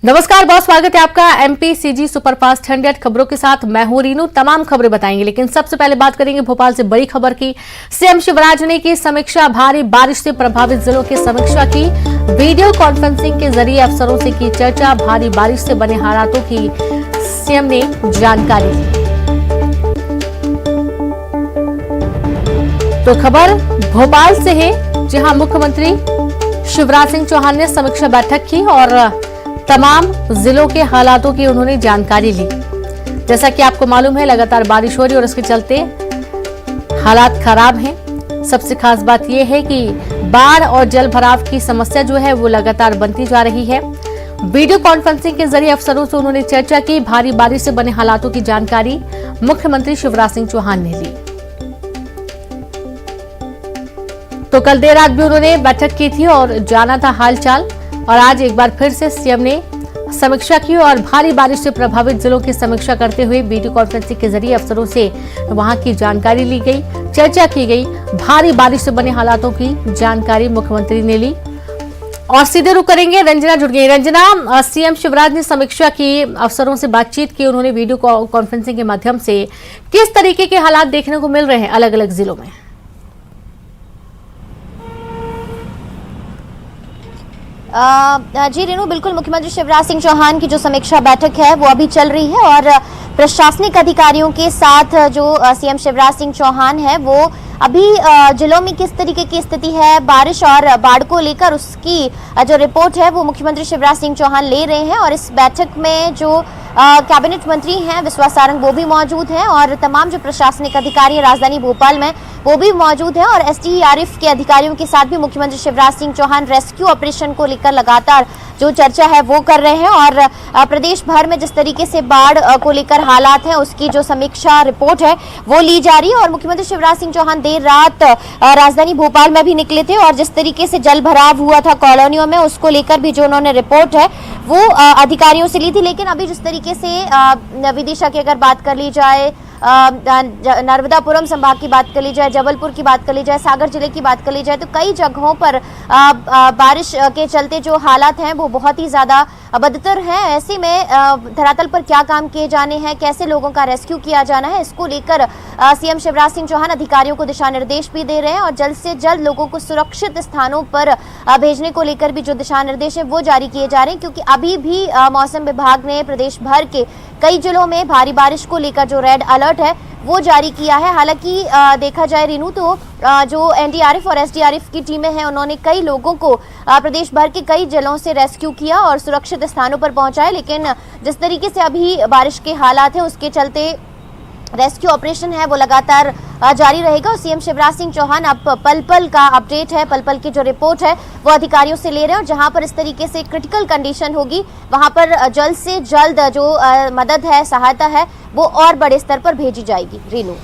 नमस्कार, बहुत स्वागत है आपका एमपीसीजी सुपरफास्ट 100 खबरों के साथ। मैं हूं रीनू। तमाम खबरें बताएंगे, लेकिन सबसे पहले बात करेंगे भोपाल से बड़ी खबर की। सीएम शिवराज ने की समीक्षा, भारी बारिश से प्रभावित जिलों की समीक्षा की। वीडियो कॉन्फ्रेंसिंग के जरिए अफसरों से की चर्चा, भारी बारिश से बने हालातों की सीएम ने जानकारी दी। तो खबर भोपाल से है, जहां मुख्यमंत्री शिवराज सिंह चौहान ने समीक्षा बैठक की और तमाम जिलों के हालातों की उन्होंने जानकारी ली। जैसा कि आपको मालूम है, लगातार बारिश हो रही है और इसके चलते हालात खराब हैं। सबसे खास बात यह है कि बाढ़ और जल भराव की समस्या जो है वो लगातार बनती जा रही है। वीडियो कॉन्फ्रेंसिंग के जरिए अफसरों से उन्होंने चर्चा की। भारी बारिश से बने हालातों की जानकारी मुख्यमंत्री शिवराज सिंह चौहान ने ली। तो कल देर रात भी उन्होंने बैठक की थी और जाना था हालचाल, और आज एक बार फिर से सीएम ने समीक्षा की और भारी बारिश से प्रभावित जिलों की समीक्षा करते हुए वीडियो कॉन्फ्रेंसिंग के जरिए अफसरों से वहां की जानकारी ली गई, चर्चा की गई। भारी बारिश से बने हालातों की जानकारी मुख्यमंत्री ने ली। और सीधे रुक करेंगे, रंजना जुड़ गई। रंजना, सीएम शिवराज ने समीक्षा की, अफसरों से बातचीत की उन्होंने वीडियो कॉन्फ्रेंसिंग के माध्यम से। किस तरीके के हालात देखने को मिल रहे हैं अलग अलग जिलों में? जी रेनू, बिल्कुल मुख्यमंत्री शिवराज सिंह चौहान की जो समीक्षा बैठक है वो अभी चल रही है और प्रशासनिक अधिकारियों के साथ जो सीएम शिवराज सिंह चौहान है वो अभी जिलों में किस तरीके की स्थिति है, बारिश और बाढ़ को लेकर उसकी जो रिपोर्ट है वो मुख्यमंत्री शिवराज सिंह चौहान ले रहे हैं। और इस बैठक में जो कैबिनेट मंत्री हैं विश्वास सारंग वो भी मौजूद हैं और तमाम जो प्रशासनिक अधिकारी राजधानी भोपाल में वो भी मौजूद हैं। और एसडीआरएफ के अधिकारियों के साथ भी मुख्यमंत्री शिवराज सिंह चौहान रेस्क्यू ऑपरेशन को लेकर लगातार जो चर्चा है वो कर रहे हैं। और प्रदेश भर में जिस तरीके से बाढ़ को लेकर हालात हैं उसकी जो समीक्षा रिपोर्ट है वो ली जा रही है। और मुख्यमंत्री शिवराज सिंह चौहान देर रात राजधानी भोपाल में भी निकले थे और जिस तरीके से जल भराव हुआ था कॉलोनियों में उसको लेकर भी जो उन्होंने रिपोर्ट है वो अधिकारियों से ली थी। लेकिन अभी जिस तरीके से विदिशा की अगर बात कर ली जाए, नर्मदापुरम संभाग की बात कर ली जाए, जबलपुर की बात कर ली जाए, सागर जिले की बात कर ली जाए, तो कई जगहों पर बारिश के चलते जो हालात हैं वो बहुत ही ज्यादा बदतर हैं। ऐसे में धरातल पर क्या काम किए जाने हैं, कैसे लोगों का रेस्क्यू किया जाना है, इसको लेकर सीएम शिवराज सिंह चौहान अधिकारियों को दिशा निर्देश भी दे रहे हैं और जल्द से जल्द लोगों को सुरक्षित स्थानों पर भेजने को लेकर भी जो दिशा निर्देश है वो जारी किए जा रहे हैं। क्योंकि अभी भी मौसम विभाग ने प्रदेश भर के कई जिलों में भारी बारिश को लेकर जो रेड अलर्ट है वो जारी किया है। हालांकि देखा जाए रीनू तो जो एनडीआरएफ और एसडीआरएफ की टीमें हैं उन्होंने कई लोगों को प्रदेश भर के कई जिलों से रेस्क्यू किया और सुरक्षित स्थानों पर पहुंचाया। लेकिन जिस तरीके से अभी बारिश के हालात हैं उसके चलते रेस्क्यू ऑपरेशन है वो लगातार जारी रहेगा। और सीएम शिवराज सिंह चौहान अब पल पल का अपडेट है, पल पल की जो रिपोर्ट है वो अधिकारियों से ले रहे हैं और जहां पर इस तरीके से क्रिटिकल कंडीशन होगी वहां पर जल्द से जल्द जो मदद है, सहायता है वो और बड़े स्तर पर भेजी जाएगी। रीनू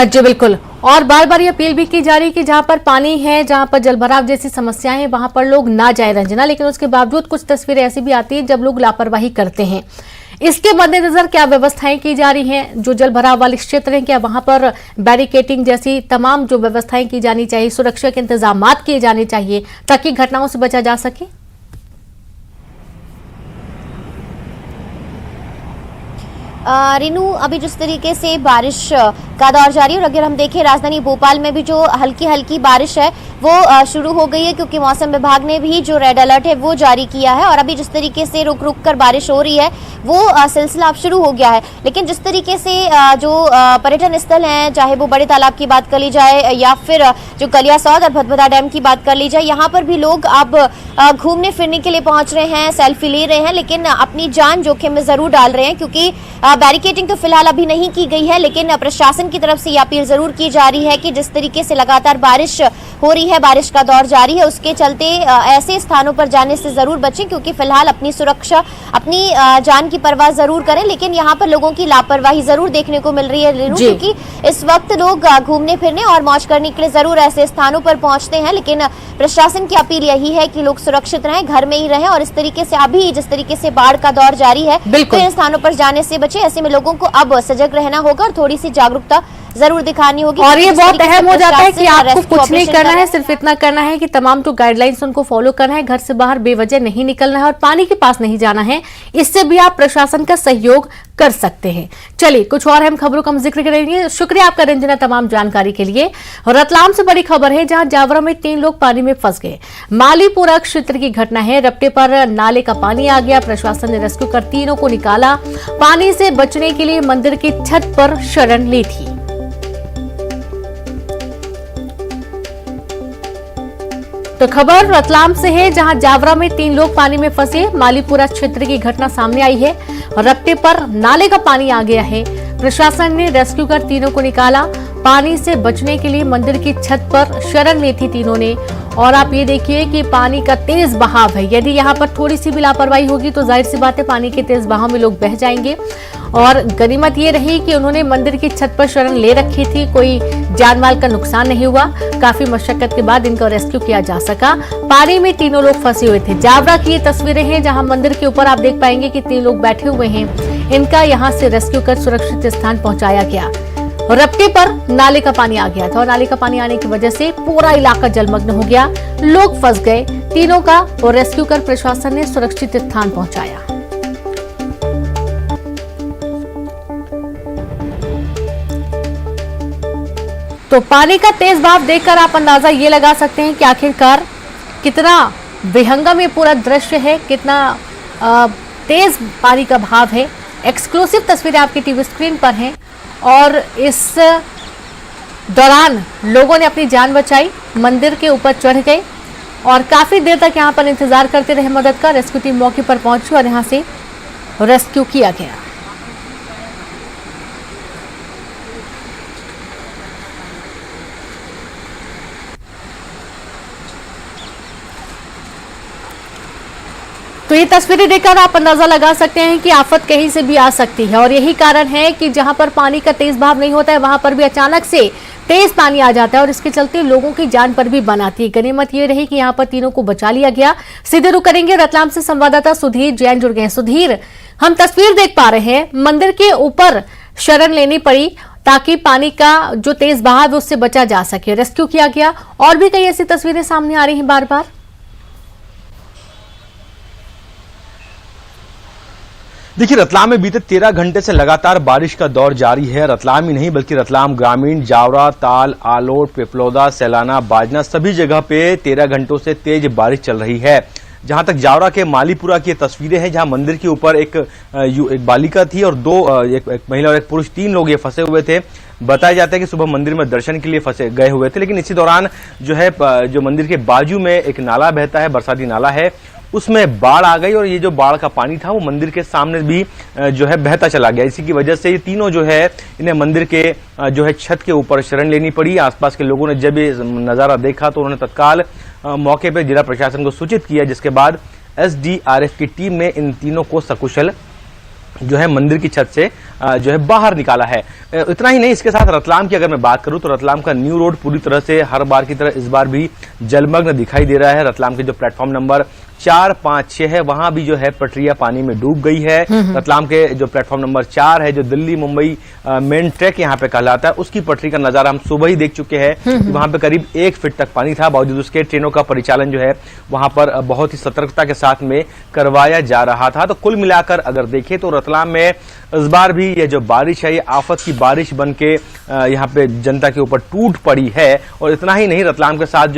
जी बिल्कुल, और बार बार ये अपील भी की जा रही है कि जहां पर पानी है, जहां पर जलभराव जैसी समस्याएं हैं वहां पर लोग ना जाए रंजना। लेकिन उसके बावजूद कुछ तस्वीरें ऐसी भी आती है जब लोग लापरवाही करते हैं। इसके मद्देनजर क्या व्यवस्थाएं की जा रही हैं? जो जलभराव वाले क्षेत्र हैं क्या वहां पर बैरिकेटिंग जैसी तमाम जो व्यवस्थाएं की जानी चाहिए, सुरक्षा के इंतजाम किए जाने चाहिए ताकि घटनाओं से बचा जा सके? रीनू, अभी जिस तरीके से बारिश का दौर जारी है और अगर हम देखें राजधानी भोपाल में भी जो हल्की हल्की बारिश है वो शुरू हो गई है क्योंकि मौसम विभाग ने भी जो रेड अलर्ट है वो जारी किया है। और अभी जिस तरीके से रुक रुक कर बारिश हो रही है वो सिलसिला अब शुरू हो गया है। लेकिन जिस तरीके से जो पर्यटन स्थल हैं, चाहे वो बड़े तालाब की बात कर ली जाए या फिर जो कलियासौद और भदभदा डैम की बात कर ली जाए, यहाँ पर भी लोग अब घूमने फिरने के लिए पहुंच रहे हैं, सेल्फी ले रहे हैं, लेकिन अपनी जान जोखिम में जरूर डाल रहे हैं। क्योंकि बैरिकेडिंग तो फिलहाल अभी नहीं की गई है, लेकिन प्रशासन की तरफ से ये अपील जरूर की जा रही है कि जिस तरीके से लगातार बारिश हो रही है, बारिश का दौर जारी है, उसके चलते ऐसे स्थानों पर जाने से जरूर बचें। क्योंकि फिलहाल अपनी सुरक्षा, अपनी जान की परवाह जरूर करें। लेकिन यहाँ पर लोगों की लापरवाही जरूर देखने को मिल रही है क्योंकि इस वक्त लोग घूमने फिरने और मौज करने के लिए जरूर ऐसे स्थानों पर पहुंचते हैं। लेकिन प्रशासन की अपील यही है कि लोग सुरक्षित रहें, घर में ही रहें और इस तरीके से अभी जिस तरीके से बाढ़ का दौर जारी है तो इन स्थानों पर जाने से बचे। ऐसे में लोगों को अब सजग रहना होगा और थोड़ी सी जागरूकता जरूर दिखानी होगी। और ये बहुत अहम हो जाता है कि आपको कुछ नहीं करना है, सिर्फ इतना करना है कि तमाम जो गाइडलाइंस उनको फॉलो करना है, घर से बाहर बेवजह नहीं निकलना है और पानी के पास नहीं जाना है। इससे भी आप प्रशासन का सहयोग कर सकते हैं। चलिए कुछ और अहम खबरों का हम जिक्र करेंगे। शुक्रिया आपका रंजना तमाम जानकारी के लिए। रतलाम से बड़ी खबर है, जहां जावरा में 3 लोग पानी में फंस गए। मालीपुरा क्षेत्र की घटना है। रपटे पर नाले का पानी आ गया, प्रशासन ने रेस्क्यू कर तीनों को निकाला। पानी से बचने के लिए मंदिर की छत पर शरण ली थी। तो खबर रतलाम से है, जहां जावरा में 3 लोग पानी में फंसे। मालीपुरा क्षेत्र की घटना सामने आई है। रपटे पर नाले का पानी आ गया है, प्रशासन ने रेस्क्यू कर तीनों को निकाला। पानी से बचने के लिए मंदिर की छत पर शरण ली थी तीनों ने। और आप ये देखिए कि पानी का तेज बहाव है। यदि यहाँ पर थोड़ी सी भी लापरवाही होगी तो जाहिर सी बात है पानी के तेज बहाव में लोग बह जाएंगे। और गनीमत ये रही कि उन्होंने मंदिर की छत पर शरण ले रखी थी, कोई जान माल का नुकसान नहीं हुआ। काफी मशक्कत के बाद इनका रेस्क्यू किया जा सका। पानी में तीनों लोग फंसे हुए थे। जावरा की ये तस्वीरें हैं, जहां मंदिर के ऊपर आप देख पाएंगे कि 3 लोग बैठे हुए हैं। इनका यहां से रेस्क्यू कर सुरक्षित स्थान पहुंचाया गया। रपटे पर नाले का पानी आ गया था और नाले का पानी आने की वजह से पूरा इलाका जलमग्न हो गया, लोग फंस गए। तीनों का रेस्क्यू कर प्रशासन ने सुरक्षित स्थान पहुंचाया। तो पानी का तेज बहाव देखकर आप अंदाजा ये लगा सकते हैं कि आखिरकार कितना विहंगम ये पूरा दृश्य है, कितना तेज पानी का भाव है। एक्सक्लूसिव तस्वीरें आपकी टीवी स्क्रीन पर हैं और इस दौरान लोगों ने अपनी जान बचाई, मंदिर के ऊपर चढ़ गए और काफी देर तक यहां पर इंतजार करते रहे मदद का। रेस्क्यू टीम मौके पर पहुंची और यहां से रेस्क्यू किया गया। तो ये तस्वीरें देखकर आप अंदाजा लगा सकते हैं कि आफत कहीं से भी आ सकती है और यही कारण है कि जहां पर पानी का तेज बहाव नहीं होता है वहां पर भी अचानक से तेज पानी आ जाता है और इसके चलते लोगों की जान पर भी बन आती है। गनीमत ये रही कि यहां पर तीनों को बचा लिया गया। सीधे रुख करेंगे, रतलाम से संवाददाता सुधीर जैन जुड़ गए हैं। सुधीर, हम तस्वीर देख पा रहे हैं, मंदिर के ऊपर शरण लेनी पड़ी ताकि पानी का जो तेज बहाव है उससे बचा जा सके, रेस्क्यू किया गया। और भी कई ऐसी तस्वीरें सामने आ रही हैं बार बार। देखिए, रतलाम में बीते 13 घंटे से लगातार बारिश का दौर जारी है। रतलाम ही नहीं बल्कि रतलाम ग्रामीण, जावरा, ताल, आलोट, पिपलौदा, सैलाना, बाजना सभी जगह पे 13 घंटों से तेज बारिश चल रही है। जहां तक जावरा के मालीपुरा की तस्वीरें हैं, जहां मंदिर के ऊपर एक बालिका थी और एक महिला और एक पुरुष, 3 लोग ये फंसे हुए थे। बताया जाता है कि सुबह मंदिर में दर्शन के लिए फंसे गए हुए थे, लेकिन इसी दौरान जो मंदिर के बाजू में एक नाला बहता है, बरसाती नाला है, उसमें बाढ़ आ गई और ये जो बाढ़ का पानी था वो मंदिर के सामने भी बहता चला गया। इसी की वजह से ये तीनों इन्हें मंदिर के छत के ऊपर शरण लेनी पड़ी। आसपास के लोगों ने जब ये नजारा देखा तो उन्होंने तत्काल मौके पर जिला प्रशासन को सूचित किया, जिसके बाद SDRF की टीम ने इन तीनों को सकुशल मंदिर की छत से बाहर निकाला है। इतना ही नहीं, इसके साथ रतलाम की अगर मैं बात करूं तो रतलाम का न्यू रोड पूरी तरह से हर बार की तरह इस बार भी जलमग्न दिखाई दे रहा है। रतलाम के जो प्लेटफॉर्म नंबर 4, 5, 6 है, वहां भी पटरियां पानी में डूब गई है। रतलाम के जो प्लेटफॉर्म नंबर 4 है, जो दिल्ली मुंबई मेन ट्रैक यहां पे कहलाता है, उसकी पटरी का नजारा हम सुबह ही देख चुके हैं। वहां पे करीब 1 फीट तक पानी था, बावजूद उसके ट्रेनों का परिचालन वहां पर बहुत ही सतर्कता के साथ में करवाया जा रहा था। तो कुल मिलाकर अगर देखें तो रतलाम में इस बार भी ये जो बारिश है, ये आफत की बारिश बन के यहाँ पे जनता के ऊपर टूट पड़ी है। और इतना ही नहीं, रतलाम के साथ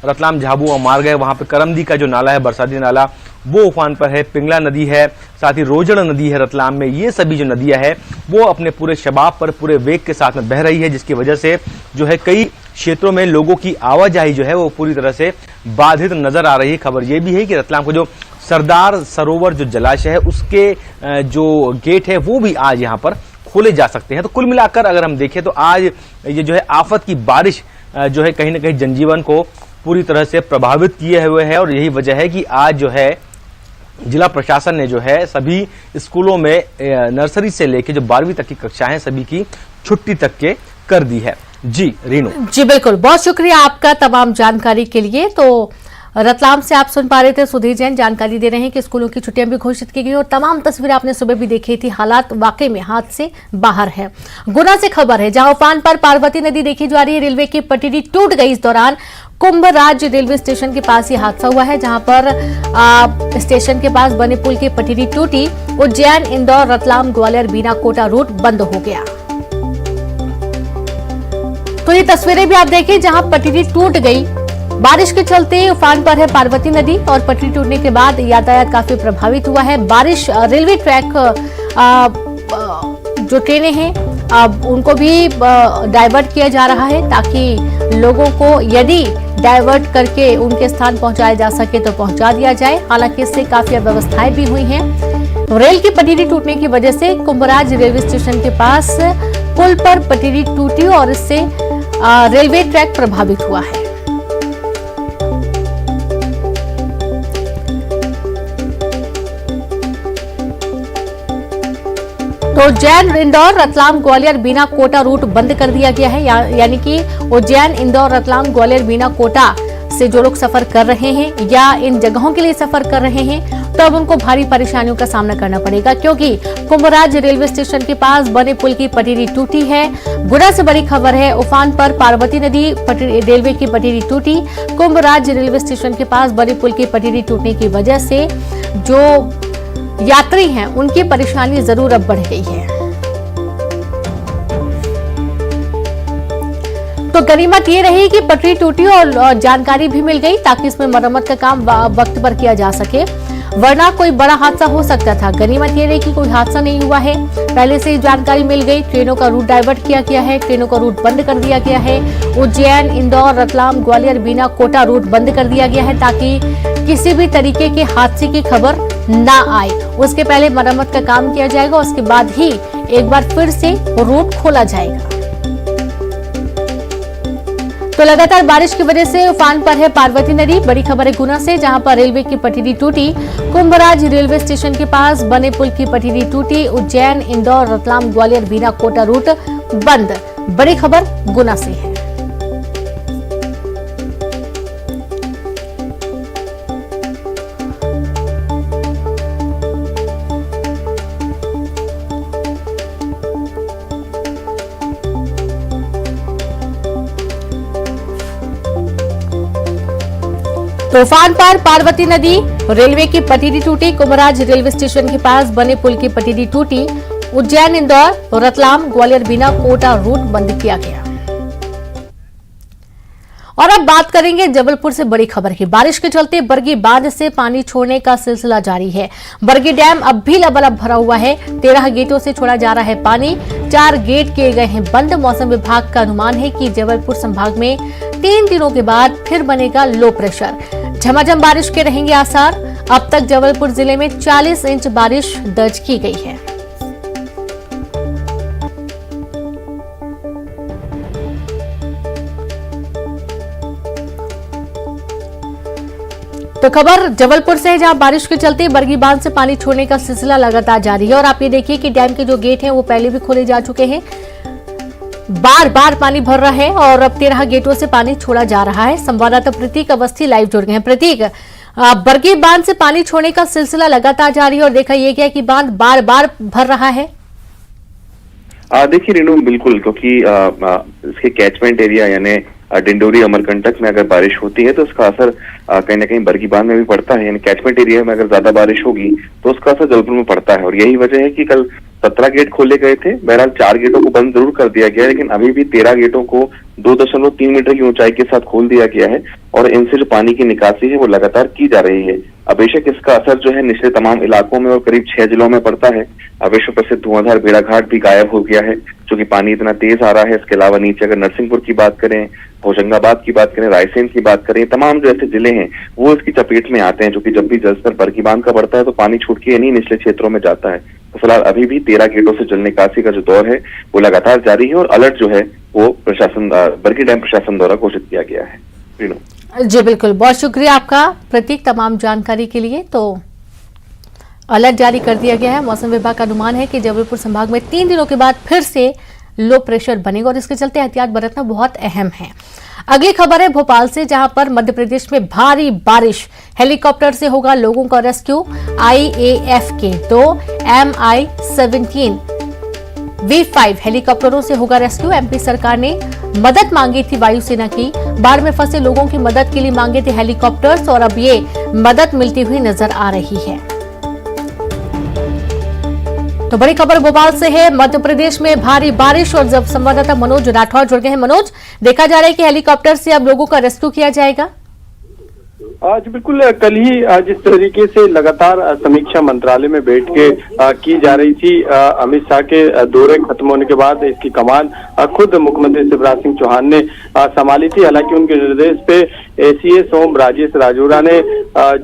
रतलाम झाबुआ मार्ग है, वहां पे करमदी का जो नाला है, बरसाती नाला, वो उफान पर है। पिंगला नदी है, साथ ही रोजड़ नदी है रतलाम में। ये सभी जो नदियां है वो अपने पूरे शबाब पर पूरे वेग के साथ में बह रही है, जिसकी वजह से कई क्षेत्रों में लोगों की आवाजाही वो पूरी तरह से बाधित नजर आ रही है। खबर ये भी है कि रतलाम को जो सरदार सरोवर जो जलाशय है, उसके जो गेट है वो भी आज यहाँ पर खोले जा सकते हैं। तो कुल मिलाकर अगर हम देखें तो आज ये आफत की बारिश कहीं ना कहीं जनजीवन को पूरी तरह से प्रभावित किए हुए है। और यही वजह है कि आज जिला प्रशासन ने सभी स्कूलों में नर्सरी से लेकर जो 12वीं तक की कक्षाएं सभी की छुट्टी तक के कर दी है। जी रीनू। जी बिल्कुल, बहुत शुक्रिया आपका तमाम जानकारी के लिए। तो रतलाम से आप सुन पा रहे थे सुधीर जैन जानकारी दे रहे हैं कि स्कूलों की छुट्टियां भी घोषित की गई और तमाम तस्वीरें आपने सुबह भी देखी थी। हालात वाकई में हाथ से बाहर है। गुना से खबर है, जहां उफान पर पार्वती नदी देखी जा रही है। रेलवे की पटरी टूट गई। इस दौरान कुंभराज रेलवे स्टेशन के पास ये हादसा हुआ है, जहां पर स्टेशन के पास बने पुल की पटरी टूटी। उज्जैन, इंदौर, रतलाम, ग्वालियर, बीना, कोटा रूट बंद हो गया। तो ये तस्वीरें भी आप देखिए जहां पटरी टूट गई। बारिश के चलते उफान पर है पार्वती नदी और पटरी टूटने के बाद यातायात काफी प्रभावित हुआ है। बारिश रेलवे ट्रैक जो ट्रेनें हैं अब उनको भी डाइवर्ट किया जा रहा है, ताकि लोगों को यदि डाइवर्ट करके उनके स्थान पहुंचाया जा सके तो पहुंचा दिया जाए। हालांकि इससे काफी अव्यवस्थाएं भी हुई हैं। रेल की पटरी टूटने की वजह से कुंभराज रेलवे स्टेशन के पास पुल पर पटरी टूटी और इससे रेलवे ट्रैक प्रभावित हुआ है। तो उज्जैन, इंदौर, रतलाम, ग्वालियर, बीना, कोटा रूट बंद कर दिया गया है। यानी कि उज्जैन, इंदौर, रतलाम, ग्वालियर, बीना, कोटा से जो लोग सफर कर रहे हैं या इन जगहों के लिए सफर कर रहे हैं तो अब उनको भारी परेशानियों का सामना करना पड़ेगा, क्योंकि कुंभराज रेलवे स्टेशन के पास बने पुल की पटरी टूटी है। गुना से बड़ी खबर है, उफान पर पार्वती नदी, रेलवे की पटरी टूटी। कुंभराज रेलवे स्टेशन के पास बने पुल की पटरी टूटने की वजह से जो यात्री हैं उनकी परेशानी जरूर अब बढ़ गई है। तो गनीमत ये रही कि पटरी टूटी और जानकारी भी मिल गई, ताकि इसमें मरम्मत का काम वक्त पर किया जा सके, वरना कोई बड़ा हादसा हो सकता था। गनीमत ये रही कि कोई हादसा नहीं हुआ है, पहले से ही जानकारी मिल गई। ट्रेनों का रूट डाइवर्ट किया गया है, ट्रेनों का रूट बंद कर दिया गया है। उज्जैन, इंदौर, रतलाम, ग्वालियर, बीना, कोटा रूट बंद कर दिया गया है, ताकि किसी भी तरीके के हादसे की खबर ना आए। उसके पहले मरम्मत का काम किया जाएगा, उसके बाद ही एक बार फिर से रूट खोला जाएगा। तो लगातार बारिश की वजह से उफान पर है पार्वती नदी। बड़ी खबर है गुना से, जहां पर रेलवे की पटरी टूटी। कुंभराज रेलवे स्टेशन के पास बने पुल की पटरी टूटी। उज्जैन, इंदौर, रतलाम, ग्वालियर, बीना, कोटा रूट बंद। बड़ी खबर गुना से है। तूफान पर पार्वती नदी, रेलवे की पटरी टूटी। कुंभराज रेलवे स्टेशन के पास बने पुल की पटरी टूटी। उज्जैन, इंदौर, रतलाम, ग्वालियर, बीना, कोटा रूट बंद किया गया। और अब बात करेंगे जबलपुर से बड़ी खबर की। बारिश के चलते बरगी बांध से पानी छोड़ने का सिलसिला जारी है। बरगी डैम अब भी लबालब भरा हुआ है। 13 गेटों से छोड़ा जा रहा है पानी। 4 गेट किए गए हैं बंद। मौसम विभाग का अनुमान है कि जबलपुर संभाग में 3 दिनों के बाद फिर बनेगा लो प्रेशर। झमाझम बारिश के रहेंगे आसार। अब तक जबलपुर जिले में 40 इंच बारिश दर्ज की गई है। तो खबर जबलपुर से है, जहां बारिश के चलते बरगी बांध से पानी छोड़ने का सिलसिला लगातार जारी है। और आप ये देखिए कि डैम के जो गेट हैं वो पहले भी खोले जा चुके हैं। बार बार पानी भर रहा है और अब 13 गेटों से पानी छोड़ा जा रहा है। संवाददाता प्रतीक अवस्थी लाइव जुड़ गए हैं। प्रतीक, बरगी बांध से पानी छोड़ने का सिलसिला लगातार जारी है और देखा यह गया कि बांध बार बार भर रहा है। देखिए रेणु, बिल्कुल, क्योंकि इसके कैचमेंट एरिया यानी डिंडोरी, अमरकंटक में अगर बारिश होती है तो उसका असर कहीं ना कहीं बरगी बांध में भी पड़ता है। यानी कैचमेंट एरिया में अगर ज्यादा बारिश होगी तो उसका असर जबलपुर में पड़ता है। और यही वजह है कि कल 17 गेट खोले गए थे। बहरहाल 4 गेटों को बंद जरूर कर दिया गया है, लेकिन अभी भी 13 गेटों को 2.3 मीटर की ऊंचाई के साथ खोल दिया गया है और इनसे जो पानी की निकासी है वो लगातार की जा रही है। अब बेशक इसका असर जो है निचले तमाम इलाकों में और करीब 6 जिलों में पड़ता है। अब विश्व प्रसिद्ध धुआंधार भेड़ाघाट भी गायब हो गया है, क्योंकि पानी इतना तेज आ रहा है। इसके अलावा नीचे अगर नरसिंहपुर की बात करें, होशंगाबाद की बात करें, रायसेन की बात करें, तमाम जो ऐसे जिले हैं वो इसकी चपेट में आते हैं, क्योंकि जब भी जलस्तर बरगी बांध का बढ़ता है तो पानी छूट के इन्हीं निचले क्षेत्रों में जाता है। तो फिलहाल अभी भी 13 गेटों से जल निकासी का जो दौर है वो लगातार जारी है और अलर्ट जो है वो प्रशासन, बरगी डैम प्रशासन द्वारा घोषित किया गया है। जी बिल्कुल, बहुत शुक्रिया आपका प्रतीक तमाम जानकारी के लिए। तो अलर्ट जारी कर दिया गया है। मौसम विभाग का अनुमान है कि जबलपुर संभाग में 3 दिनों के बाद फिर से लो प्रेशर बनेगा और इसके चलते एहतियात बरतना बहुत अहम है। अगली खबर है भोपाल से, जहां पर मध्य प्रदेश में भारी बारिश, हेलीकॉप्टर से होगा लोगों का रेस्क्यू। IAF के 2 MI-17 V5 हेलीकॉप्टरों से होगा रेस्क्यू। एमपी सरकार ने मदद मांगी थी वायुसेना की, बाढ़ में फंसे लोगों की मदद के लिए मांगे थे हेलीकॉप्टर्स, और अब ये मदद मिलती हुई नजर आ रही है। तो बड़ी खबर भोपाल से है, मध्य प्रदेश में भारी बारिश, और जब संवाददाता मनोज राठौर जुड़ गए हैं। मनोज, देखा जा रहा है कि हेलीकॉप्टर से अब लोगों का रेस्क्यू किया जाएगा। आज बिल्कुल कल ही जिस तरीके से लगातार समीक्षा मंत्रालय में बैठ के की जा रही थी, अमित शाह के दौरे खत्म होने के बाद इसकी कमान खुद मुख्यमंत्री शिवराज सिंह चौहान ने संभाली थी। हालांकि उनके निर्देश पे ACS ओम राजेश राजौरा ने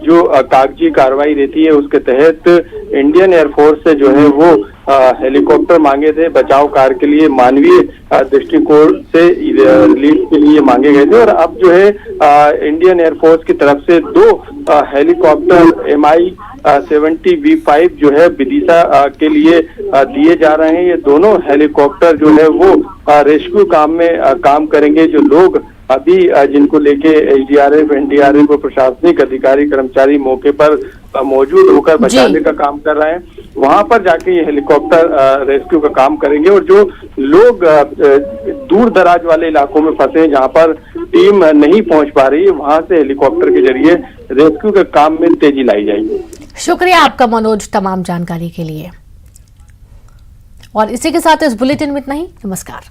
जो कागजी कार्रवाई रहती है उसके तहत इंडियन एयरफोर्स से जो है वो हेलीकॉप्टर मांगे थे बचाव कार्य के लिए, मानवीय दृष्टिकोण से रिलीफ के लिए मांगे गए थे। और अब जो है इंडियन एयरफोर्स की तरफ से 2 हेलीकॉप्टर MI-70 V5 जो है विदिशा के लिए दिए जा रहे हैं। ये दोनों हेलीकॉप्टर जो है वो रेस्क्यू काम में काम करेंगे। जो लोग अभी जिनको लेके SDRF, NDRF और प्रशासनिक अधिकारी कर्मचारी मौके पर मौजूद होकर बचाने का काम कर रहे हैं, वहां पर जाके ये हेलीकॉप्टर रेस्क्यू का काम करेंगे। और जो लोग दूर दराज वाले इलाकों में फंसे जहां पर टीम नहीं पहुंच पा रही है, वहां से हेलीकॉप्टर के जरिए रेस्क्यू के काम में तेजी लाई जाएगी। शुक्रिया आपका मनोज तमाम जानकारी के लिए। और इसी के साथ इस बुलेटिन में इतना ही। नमस्कार।